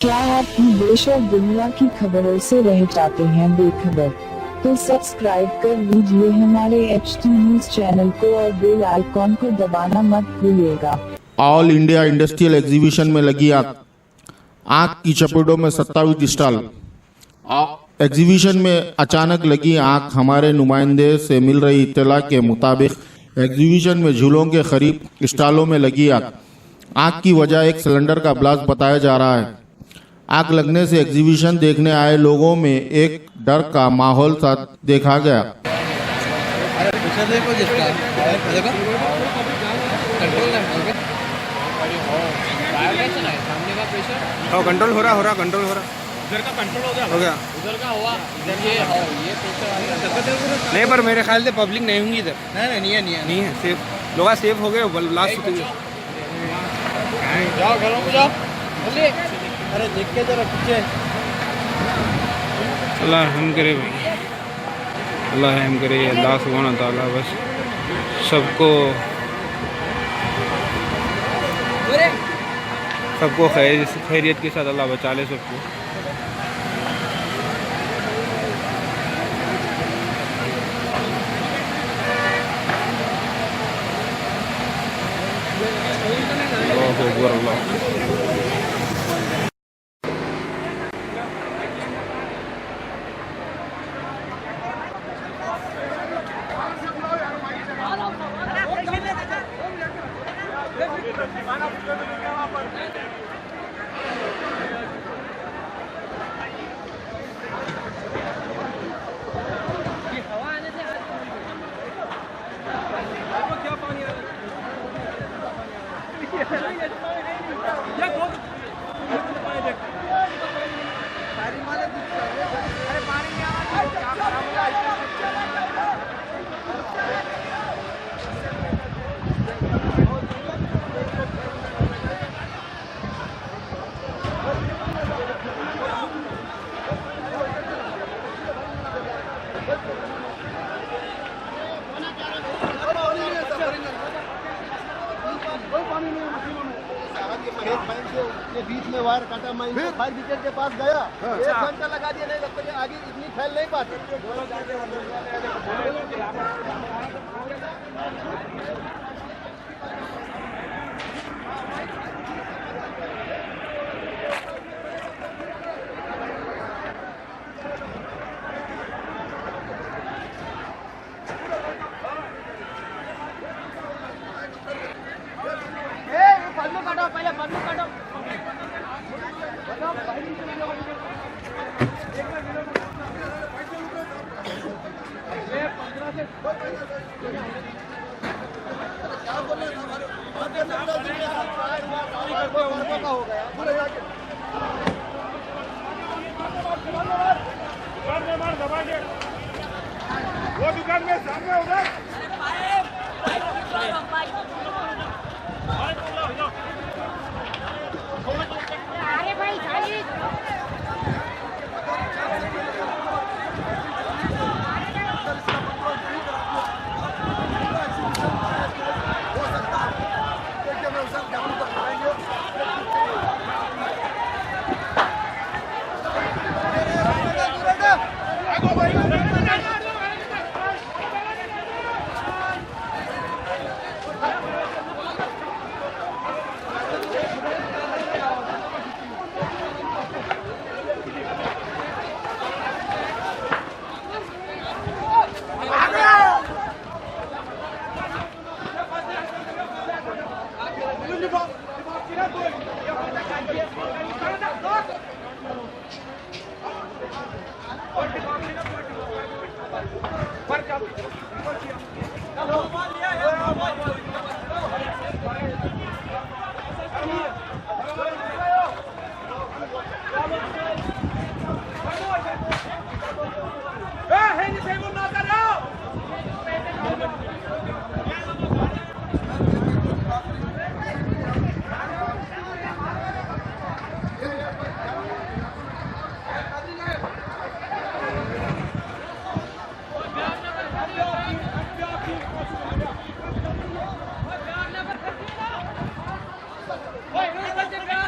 क्या आप भी देश और दुनिया की खबरों से रह जाते हैं बेखबर? तो सब्सक्राइब कर लीजिए हमारे HT न्यूज चैनल को और बेल आइकॉन को दबाना मत भूलिएगा। ऑल इंडिया इंडस्ट्रियल एग्जीबिशन में लगी आग। आग की चपेटों में 27 स्टॉल। एग्जीबिशन में अचानक लगी आग। हमारे नुमाइंदे से मिल रही इत्तला के मुताबिक एग्जीबिशन में झूलों के करीब स्टॉलों में लगी आग। आग की वजह एक सिलेंडर का ब्लास्ट बताया जा रहा है। आग लगने से एग्जीबिशन देखने आए लोगों में एक डर का माहौल सा देखा गया। कंट्रोल हो रहा कंट्रोल हो रहा उधर का कंट्रोल हो गया उधर का हुआ इधर ये प्रेशर नहीं, पर मेरे ख्याल से पब्लिक नहीं होंगी इधर। नहीं है सेफ लोग सेफ हो गए। लास्ट जाओ घरों में जाओ। अरे देख के जरा पीछे। अल्लाह रहम करे भाई, अल्लाह रहम करे। अल्लाह सुब्हान तआला बस सबको खैरियत के साथ अल्लाह बचा ले सबको। अल्लाहु अकबर अल्लाह। के बीच में वायर काटा, मैं फायर ब्रिगेड के पास गया। 1 घंटा लगा दिया, नहीं लगता कि आगे इतनी फैल नहीं पाती। पहले पन्नू काटो। वो दुकान में सामने उधर पर